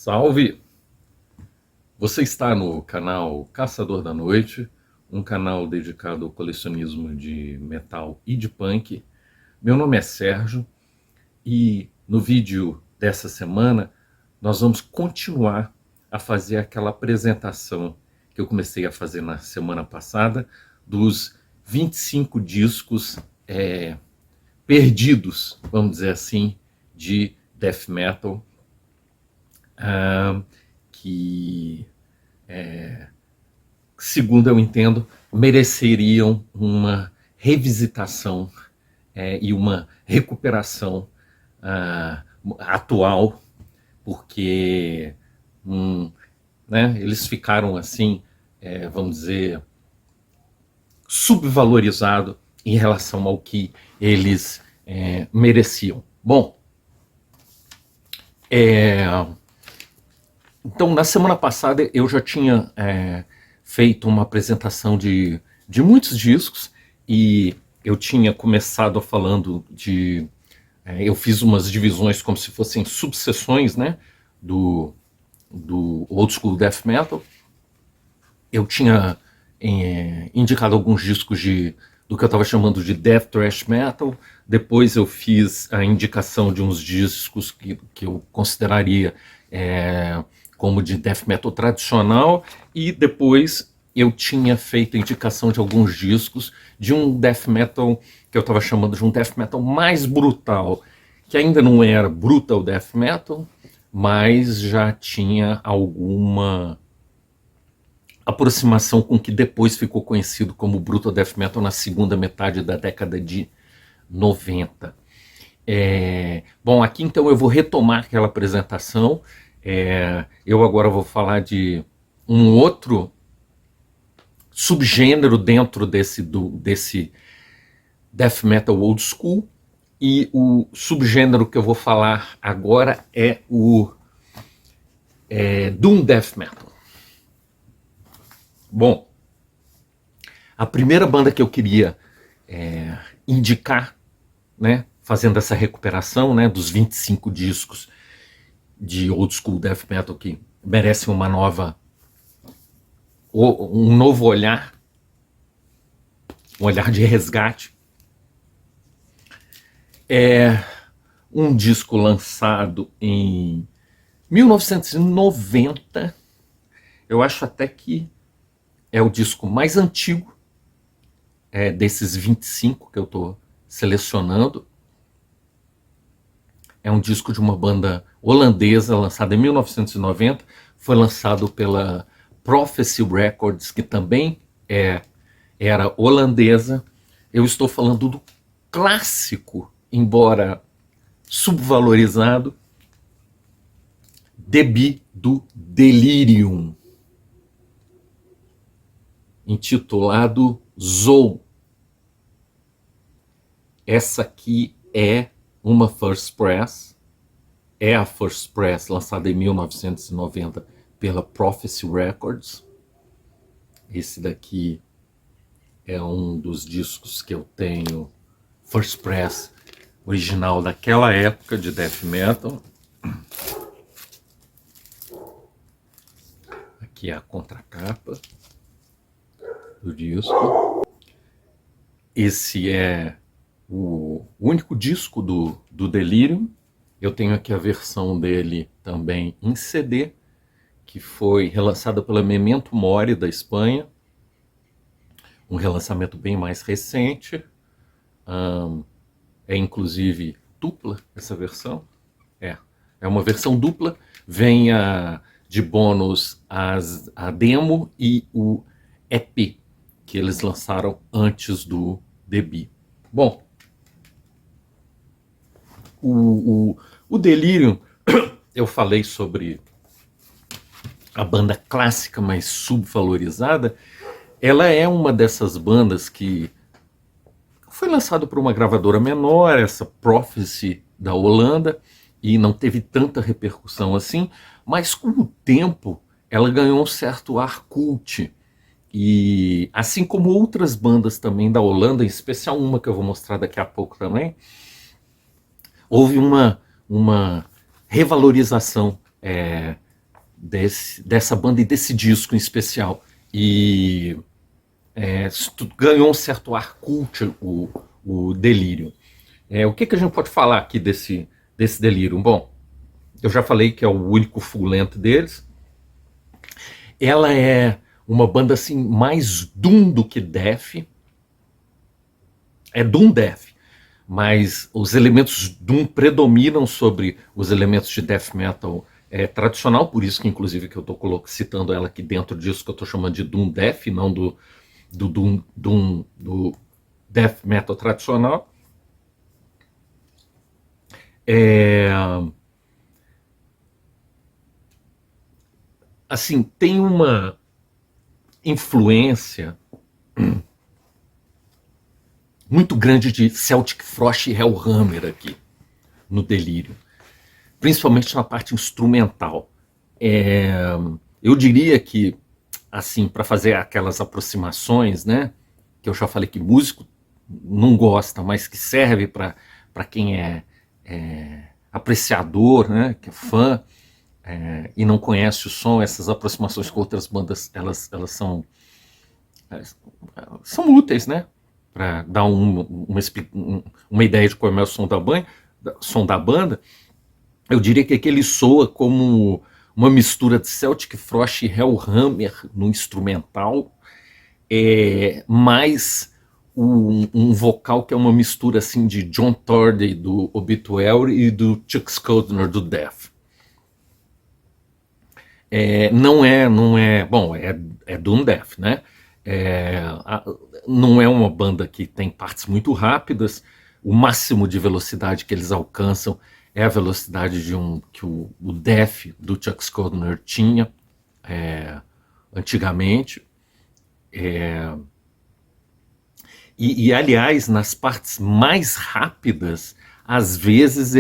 Salve! Você está no canal Caçador da Noite, um canal dedicado ao colecionismo de metal e de punk. Meu nome é Sérgio e no vídeo dessa semana nós vamos continuar a fazer aquela apresentação que eu comecei a fazer na semana passada dos 25 discos perdidos, vamos dizer assim, de death metal, que, segundo eu entendo, mereceriam uma revisitação e uma recuperação atual, porque né, eles ficaram assim, vamos dizer, subvalorizados em relação ao que eles mereciam. Bom, então na semana passada eu já tinha feito uma apresentação de muitos discos e eu tinha começado falando de... eu fiz umas divisões como se fossem subseções, né, do Old School Death Metal. Eu tinha indicado alguns discos do que eu estava chamando de Death Thrash Metal. Depois eu fiz a indicação de uns discos que eu consideraria como de Death Metal tradicional. E depois eu tinha feito a indicação de alguns discos de um Death Metal que eu estava chamando de um Death Metal mais brutal, que ainda não era Brutal Death Metal, mas já tinha alguma aproximação com o que depois ficou conhecido como Brutal Death Metal na segunda metade da década de 90. Bom, aqui então eu vou retomar aquela apresentação. Eu agora vou falar de um outro subgênero dentro desse Death Metal Old School, e o subgênero que eu vou falar agora é o Doom Death Metal. Bom, a primeira banda que eu queria indicar, né, fazendo essa recuperação, né, dos 25 discos de Old School Death Metal que merecem um novo olhar, um olhar de resgate, é um disco lançado em 1990, eu acho até que é o disco mais antigo desses 25 que eu estou selecionando. É um disco de uma banda holandesa, lançado em 1990, foi lançado pela Prophecy Records, que também era holandesa. Eu estou falando do clássico, embora subvalorizado, Debut do Delirium, intitulado Zou. Essa aqui é uma First Press, é a First Press lançada em 1990 pela Prophecy Records. Esse daqui é um dos discos que eu tenho First Press original daquela época de Death Metal. Aqui é a contracapa do disco. Esse é o único disco do Delirium. Eu tenho aqui a versão dele também em CD, que foi relançada pela Memento Mori da Espanha, um relançamento bem mais recente. É inclusive dupla essa versão, é uma versão dupla, vem de bônus a demo e o EP que eles lançaram antes do debut. Bom, o Delirium, eu falei sobre a banda clássica, mas subvalorizada. Ela é uma dessas bandas que foi lançada por uma gravadora menor, essa Prophecy da Holanda, e não teve tanta repercussão assim, mas com o tempo ela ganhou um certo ar cult. E assim como outras bandas também da Holanda, em especial uma que eu vou mostrar daqui a pouco também, houve uma revalorização dessa banda e desse disco em especial. E ganhou um certo ar cult o Delirium. O que a gente pode falar aqui desse Delirium? Bom, eu já falei que é o único full length deles. Ela é uma banda assim mais doom do que death. É doom death, mas os elementos doom predominam sobre os elementos de death metal tradicional, por isso que inclusive que eu estou citando ela aqui dentro disso que eu estou chamando de doom death, não do death metal tradicional. Assim, tem uma influência muito grande de Celtic Frost e Hellhammer aqui no Delírio, principalmente na parte instrumental. Eu diria que, assim, para fazer aquelas aproximações, né, que eu já falei que músico não gosta, mas que serve para quem é apreciador, né, que é fã, e não conhece o som, essas aproximações com outras bandas, elas são úteis, né, para dar uma ideia de como é o som da banda. Eu diria que aqui ele soa como uma mistura de Celtic Frost e Hellhammer no instrumental, mais um vocal que é uma mistura assim de John Torday do Obituary e do Chuck Schuldiner do Death. Não é, bom, é Doom Death, né? Não é uma banda que tem partes muito rápidas. O máximo de velocidade que eles alcançam é a velocidade que o Death do Chuck Schuldiner tinha antigamente. E aliás, nas partes mais rápidas, às vezes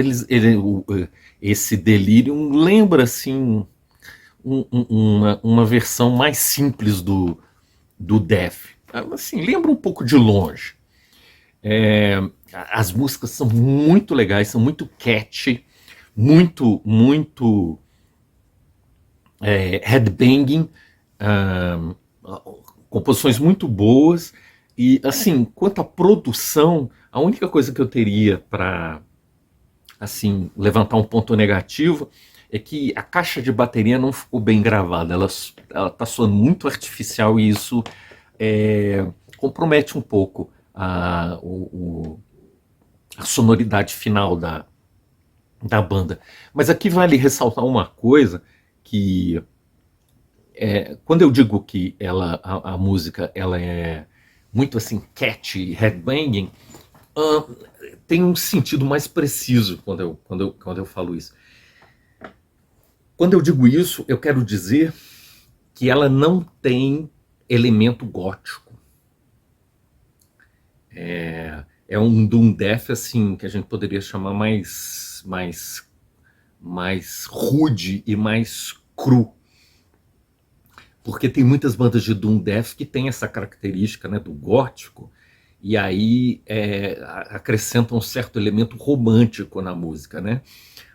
esse Delirium lembra assim uma versão mais simples do Death. Assim, lembra um pouco de longe. As músicas são muito legais, são muito catchy, muito headbanging, composições muito boas. E assim, quanto à produção, a única coisa que eu teria para assim levantar um ponto negativo é que a caixa de bateria não ficou bem gravada, ela está soando muito artificial e isso compromete um pouco a sonoridade final da banda. Mas aqui vale ressaltar uma coisa, que quando eu digo que a música ela é muito assim catchy, headbanging, tem um sentido mais preciso quando eu falo isso. Quando eu digo isso, eu quero dizer que ela não tem elemento gótico. É um doom death assim que a gente poderia chamar mais rude e mais cru, porque tem muitas bandas de doom death que tem essa característica, né, do gótico, e aí acrescentam um certo elemento romântico na música, né?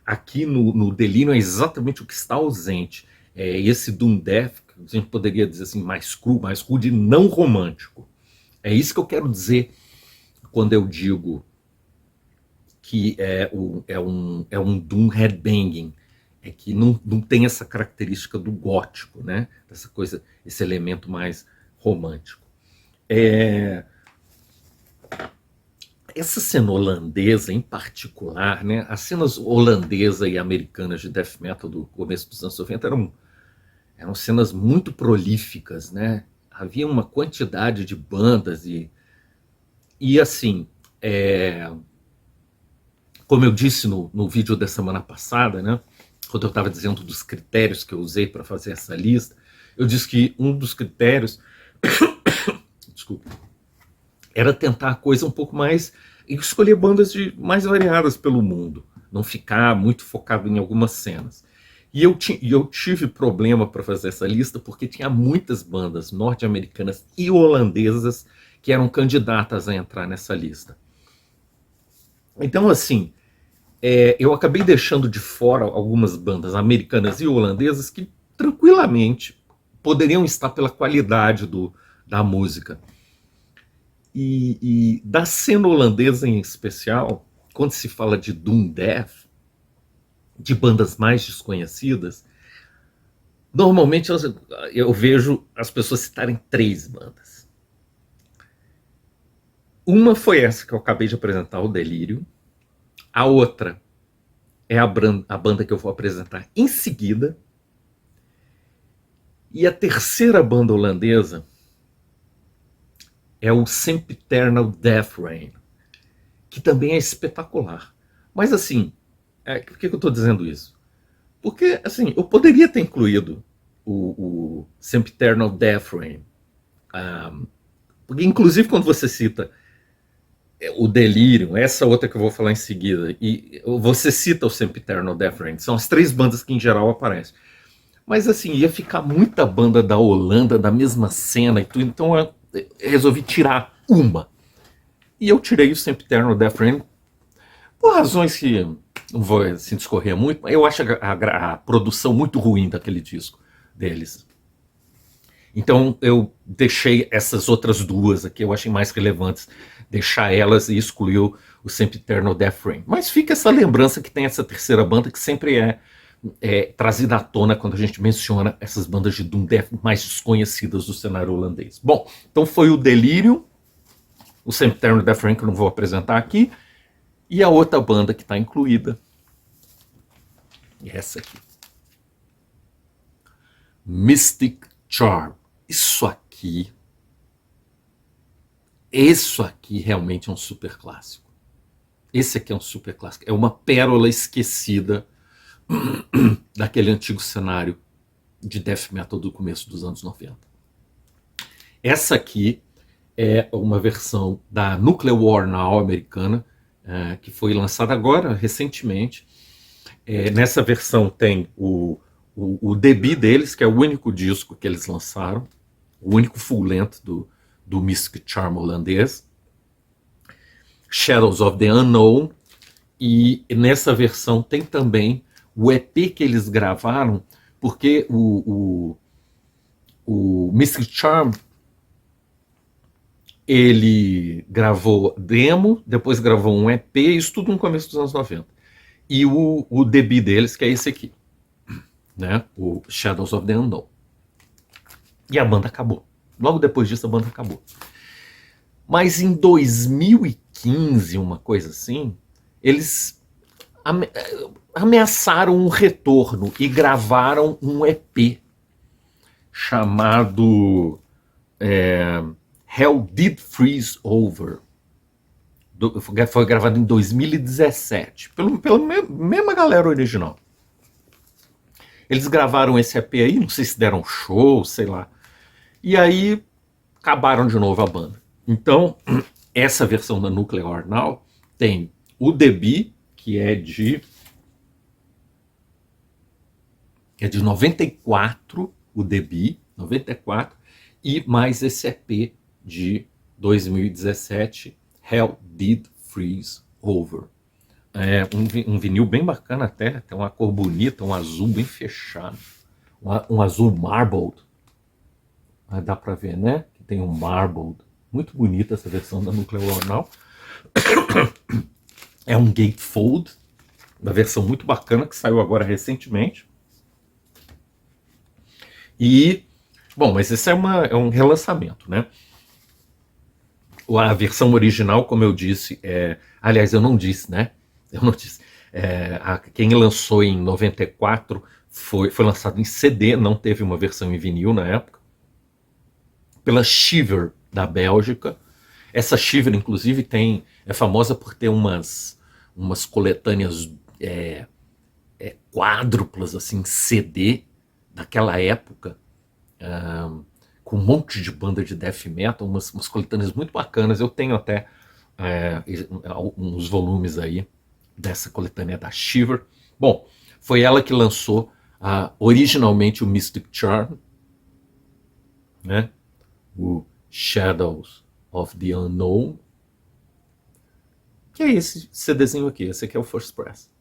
Aqui no Delirium é exatamente o que está ausente. Esse doom death, que a gente poderia dizer assim, mais cru, mais rude, não romântico. É isso que eu quero dizer quando eu digo que é um doom headbanging. É que não tem essa característica do gótico, né? Essa coisa, esse elemento mais romântico. Essa cena holandesa em particular, né? As cenas holandesa e americanas de death metal do começo dos anos 90 eram cenas muito prolíficas, né? Havia uma quantidade de bandas e assim, como eu disse no vídeo da semana passada, né? Quando eu estava dizendo dos critérios que eu usei para fazer essa lista, eu disse que um dos critérios desculpa, era tentar a coisa um pouco mais e escolher bandas mais variadas pelo mundo, não ficar muito focado em algumas cenas. E eu tive problema para fazer essa lista porque tinha muitas bandas norte-americanas e holandesas que eram candidatas a entrar nessa lista. Então, assim, eu acabei deixando de fora algumas bandas americanas e holandesas que tranquilamente poderiam estar pela qualidade da música. E da cena holandesa em especial, quando se fala de Doom Death, de bandas mais desconhecidas, normalmente eu vejo as pessoas citarem 3 bandas. Uma foi essa que eu acabei de apresentar, o Delirium. A outra é a banda que eu vou apresentar em seguida. E a terceira banda holandesa é o Sempiternal Death Rain, que também é espetacular. Mas assim, por que eu estou dizendo isso? Porque assim, eu poderia ter incluído o Sempiternal Death Rain. Porque inclusive quando você cita o Delirium, essa outra que eu vou falar em seguida, e você cita o Sempiternal Death Rain, são as 3 bandas que em geral aparecem. Mas assim, ia ficar muita banda da Holanda, da mesma cena e tudo, então eu resolvi tirar uma. E eu tirei o Sempiternal Death Rain por razões que não vou assim, discorrer muito, mas eu acho a produção muito ruim daquele disco deles. Então eu deixei essas outras 2 aqui, eu achei mais relevantes, deixar elas e excluir o Sempiternal Death Rain. Mas fica essa lembrança que tem essa terceira banda que sempre é trazida à tona quando a gente menciona essas bandas de Doom Death mais desconhecidas do cenário holandês. Bom, então foi o Delirium, o Sempiternal Death Rain que eu não vou apresentar aqui, e a outra banda que está incluída é essa aqui. Mystic Charm. Isso aqui realmente é um super clássico. Esse aqui é um super clássico. É uma pérola esquecida daquele antigo cenário de death metal do começo dos anos 90. Essa aqui é uma versão da Nuclear War Now americana, que foi lançada agora, recentemente. Nessa versão tem o debut deles, que é o único disco que eles lançaram, o único full length do Mystic Charm holandês, Shadows of the Unknown, e nessa versão tem também o EP que eles gravaram, porque o Mystic Charm ele gravou demo, depois gravou um EP, isso tudo no começo dos anos 90. E o debut deles, que é esse aqui, né? O Shadows of the Unknown. E a banda acabou. Logo depois disso, a banda acabou. Mas em 2015, uma coisa assim, eles ameaçaram um retorno e gravaram um EP chamado Hell Did Freeze Over. Foi gravado em 2017, pela mesma galera original. Eles gravaram esse EP aí, não sei se deram show, sei lá. E aí acabaram de novo a banda. Então, essa versão da Nuclear Now tem o debut, que é de 94, o debut, 94, e mais esse EP de 2017, Hell Did Freeze Over. É um vinil bem bacana até, tem uma cor bonita, um azul bem fechado, um azul marbled. Dá pra ver, né? Que tem um marbled. Muito bonita essa versão da Nuclear War Now. É um gatefold, uma versão muito bacana que saiu agora recentemente. E, bom, mas esse é um relançamento, né? A versão original, como eu disse, aliás, eu não disse, né? Eu não disse. Quem lançou em 94 foi lançado em CD, não teve uma versão em vinil na época, pela Shiver, da Bélgica. Essa Shiver, inclusive, é famosa por ter umas coletâneas quádruplas, assim, CD, daquela época, com um monte de banda de death metal, umas coletâneas muito bacanas. Eu tenho até uns volumes aí dessa coletânea da Shiver. Bom, foi ela que lançou originalmente o Mystic Charm, né? O Shadows of the Unknown, que é esse CDzinho aqui. Esse aqui é o First Press.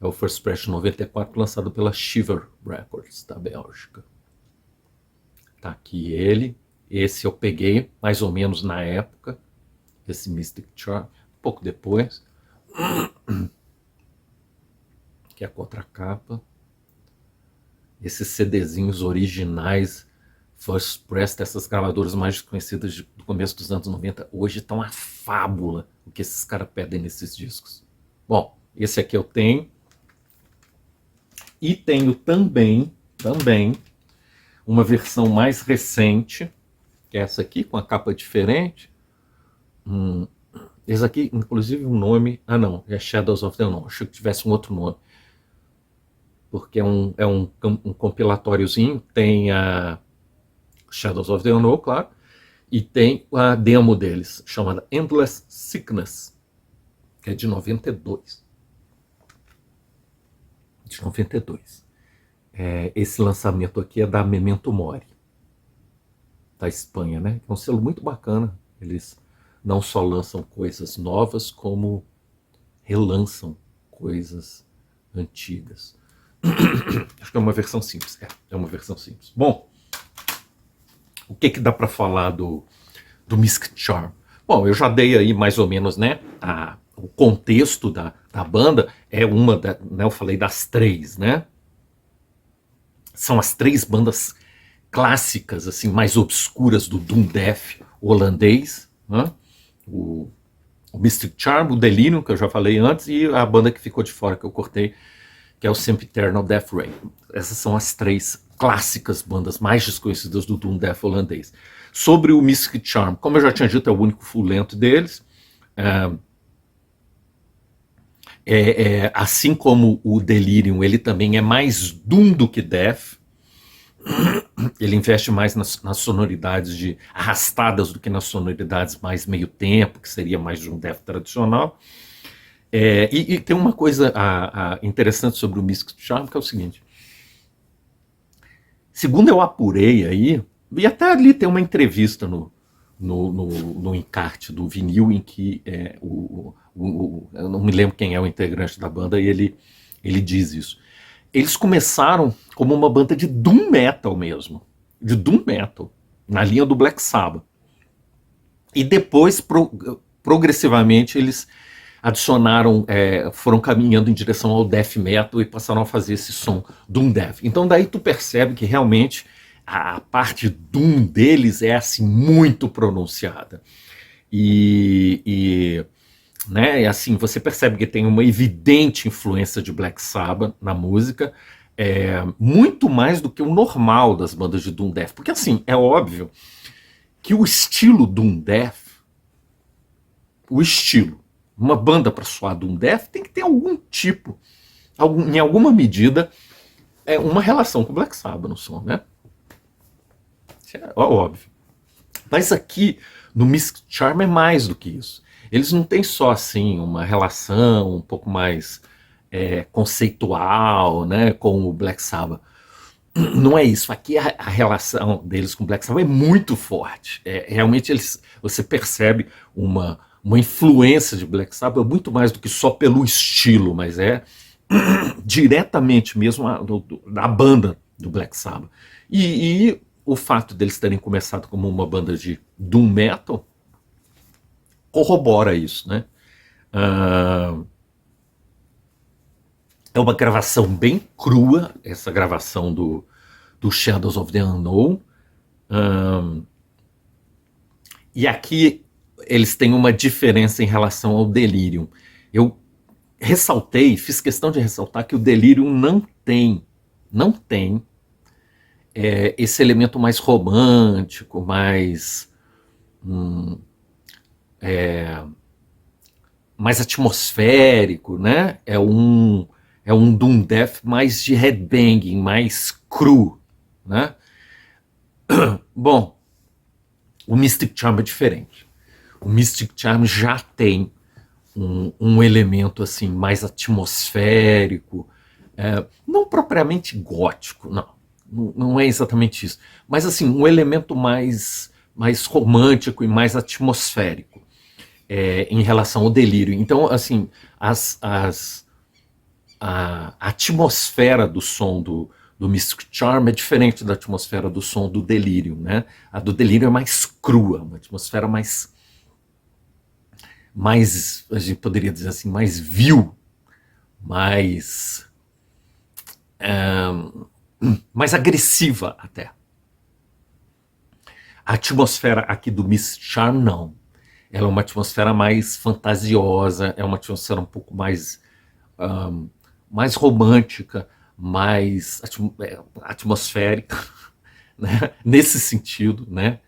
É o First Press 94, lançado pela Shiver Records, da Bélgica. Tá aqui ele. Esse eu peguei mais ou menos na época. Esse Mystic Charm, um pouco depois. Que é a contracapa. Esses CDzinhos originais, First Press, dessas gravadoras mais desconhecidas do começo dos anos 90, hoje estão uma fábula o que esses caras pedem nesses discos. Bom, esse aqui eu tenho. E tenho também uma versão mais recente, que é essa aqui, com a capa diferente. Esse aqui, inclusive, um nome... Ah, não, é Shadows of the Unknown. Achei que tivesse um outro nome. Porque é um compilatóriozinho. Tem a Shadows of the Unknown, claro. E tem a demo deles, chamada Endless Sickness, que é de 92. De 92. Esse lançamento aqui é da Memento Mori, da Espanha, né? É um selo muito bacana. Eles não só lançam coisas novas, como relançam coisas antigas. Acho que é uma versão simples. É uma versão simples. Bom, o que dá para falar do Mystic Charm? Bom, eu já dei aí mais ou menos, né, o contexto da banda. É né, eu falei das três, né? São as três bandas clássicas, assim, mais obscuras do Doom Death holandês, né? O Mystic Charm, o Delirium, que eu já falei antes, e a banda que ficou de fora, que eu cortei, que é o Sempiternal Death Ray. Essas são as três clássicas bandas mais desconhecidas do Doom Death holandês. Sobre o Mystic Charm, como eu já tinha dito, é o único full lento deles. Assim como o Delirium, ele também é mais Doom do que Death. Ele investe mais nas sonoridades arrastadas do que nas sonoridades mais meio tempo, que seria mais de um Death tradicional. E tem uma coisa interessante sobre o Mystic Charm, que é o seguinte. Segundo eu apurei aí, e até ali tem uma entrevista no encarte do vinil, em que eu não me lembro quem é o integrante da banda, e ele diz isso. Eles começaram como uma banda de Doom Metal mesmo, de Doom Metal, na linha do Black Sabbath. E depois, progressivamente, eles adicionaram, foram caminhando em direção ao Death Metal e passaram a fazer esse som Doom Death. Então daí tu percebe que realmente a parte Doom deles é assim muito pronunciada. Né, assim, você percebe que tem uma evidente influência de Black Sabbath na música, muito mais do que o normal das bandas de Doom Death. Porque assim, é óbvio que o estilo Doom Death, uma banda para soar Doom Death tem que ter algum tipo, em alguma medida, uma relação com Black Sabbath no som, né? Isso é óbvio. Mas aqui, no Mystic Charm, é mais do que isso. Eles não têm só assim uma relação um pouco mais conceitual, né, com o Black Sabbath. Não é isso. Aqui a relação deles com o Black Sabbath é muito forte. Realmente você percebe uma influência de Black Sabbath muito mais do que só pelo estilo, mas diretamente mesmo da banda do Black Sabbath. E o fato deles terem começado como uma banda de Doom Metal corrobora isso, né? É uma gravação bem crua, essa gravação do Shadows of the Unknown. E aqui eles têm uma diferença em relação ao Delirium. Eu fiz questão de ressaltar que o Delirium não tem esse elemento mais romântico, mais atmosférico, né? É um Doom Death mais de headbanging, mais cru, né? Bom, o Mystic Charm é diferente. O Mystic Charm já tem um elemento assim mais atmosférico, não propriamente gótico, não é exatamente isso, mas assim um elemento mais romântico e mais atmosférico em relação ao Delírio. Então, assim, as a atmosfera do som do Mystic Charm é diferente da atmosfera do som do Delirium, né? A do Delirium é mais crua, uma atmosfera mais, a gente poderia dizer assim, mais vil, mais, mais agressiva até. A atmosfera aqui do Mystic Charm, não. Ela é uma atmosfera mais fantasiosa, é uma atmosfera um pouco mais, mais romântica, mais atmosférica, né? Nesse sentido, né?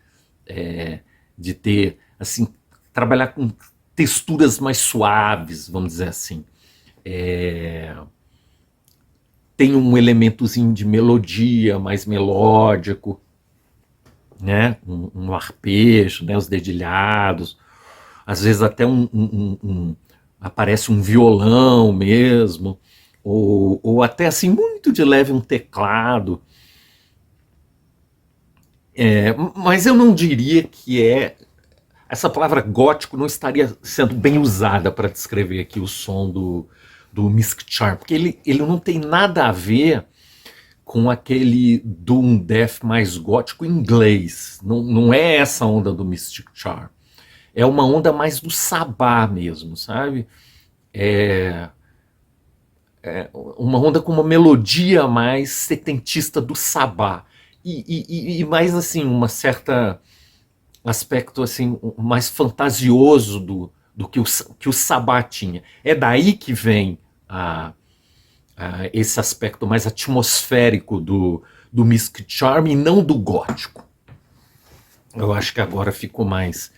De ter, assim, trabalhar com texturas mais suaves, vamos dizer assim. Tem um elementozinho de melodia, mais melódico, né? Um arpejo, né? Os dedilhados, às vezes até aparece um violão mesmo, ou até assim muito de leve um teclado. Mas eu não diria que essa palavra gótico não estaria sendo bem usada para descrever aqui o som do Mystic Charm, porque ele não tem nada a ver com aquele doom death mais gótico inglês. Não é essa onda do Mystic Charm. É uma onda mais do Sabá mesmo, sabe? Uma onda com uma melodia mais setentista do Sabá. E mais assim, uma certa aspecto assim, mais fantasioso do que o Sabá tinha. É daí que vem esse aspecto mais atmosférico do Mystic Charm e não do gótico. Eu acho que agora ficou mais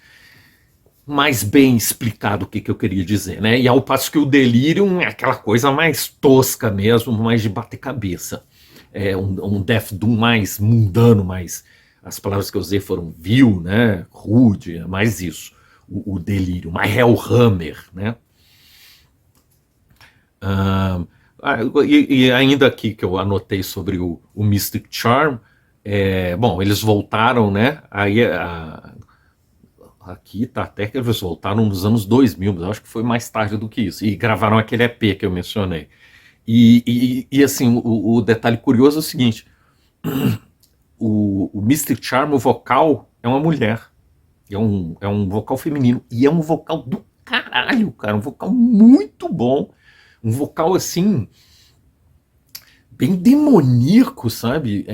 bem explicado o que eu queria dizer, né? E ao passo que o Delirium é aquela coisa mais tosca mesmo, mais de bater cabeça. É um Death Doom mais mundano, mais... As palavras que eu usei foram vil, né? Rude, é mais isso. O Delirium, mais Hellhammer, né? E ainda aqui que eu anotei sobre o Mystic Charm, bom, eles voltaram, né? Aí aqui tá até que eles voltaram nos anos 2000, mas eu acho que foi mais tarde do que isso. E gravaram aquele EP que eu mencionei. E assim, o detalhe curioso é o seguinte: o Mystic Charm, o vocal, é uma mulher. É um vocal feminino. E é um vocal do caralho, cara. Um vocal muito bom. Um vocal assim, bem demoníaco, sabe?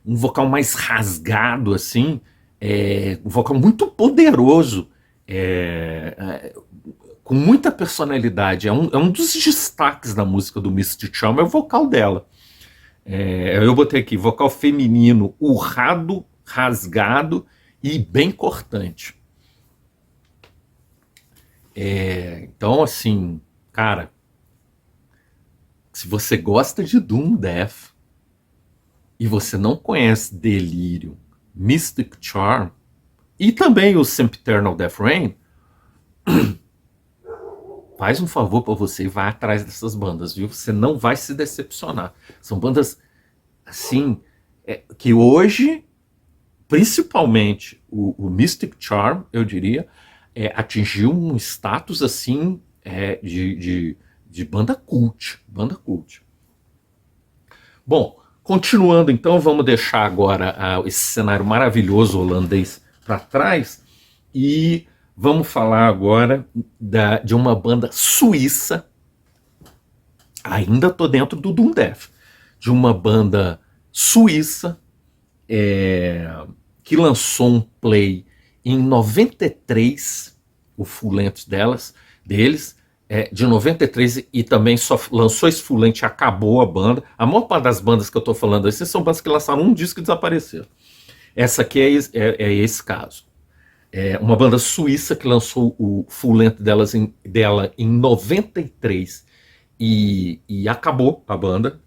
Um vocal mais rasgado, assim. Um vocal muito poderoso, com muita personalidade. É um dos destaques da música do Mystic Charm, é o vocal dela. Eu botei aqui, vocal feminino, urrado, rasgado e bem cortante. Então, assim, cara, se você gosta de Doom Death e você não conhece Delirium, Mystic Charm e também o Sempiternal Death Reign, faz um favor para você e vai atrás dessas bandas, viu? Você não vai se decepcionar. São bandas, assim, que hoje, principalmente o Mystic Charm, eu diria, atingiu um status, assim, de banda cult. Banda cult. Bom, continuando então, vamos deixar agora esse cenário maravilhoso holandês para trás e vamos falar agora de uma banda suíça, ainda estou dentro do Doom Death, de uma banda suíça que lançou um play em 93, o full length deles, de 93, e também só lançou esse full length e acabou a banda. A maior parte das bandas que eu estou falando essas são bandas que lançaram um disco e desapareceram. Essa aqui é esse caso. Uma banda suíça que lançou o full length dela em 93 e acabou a banda.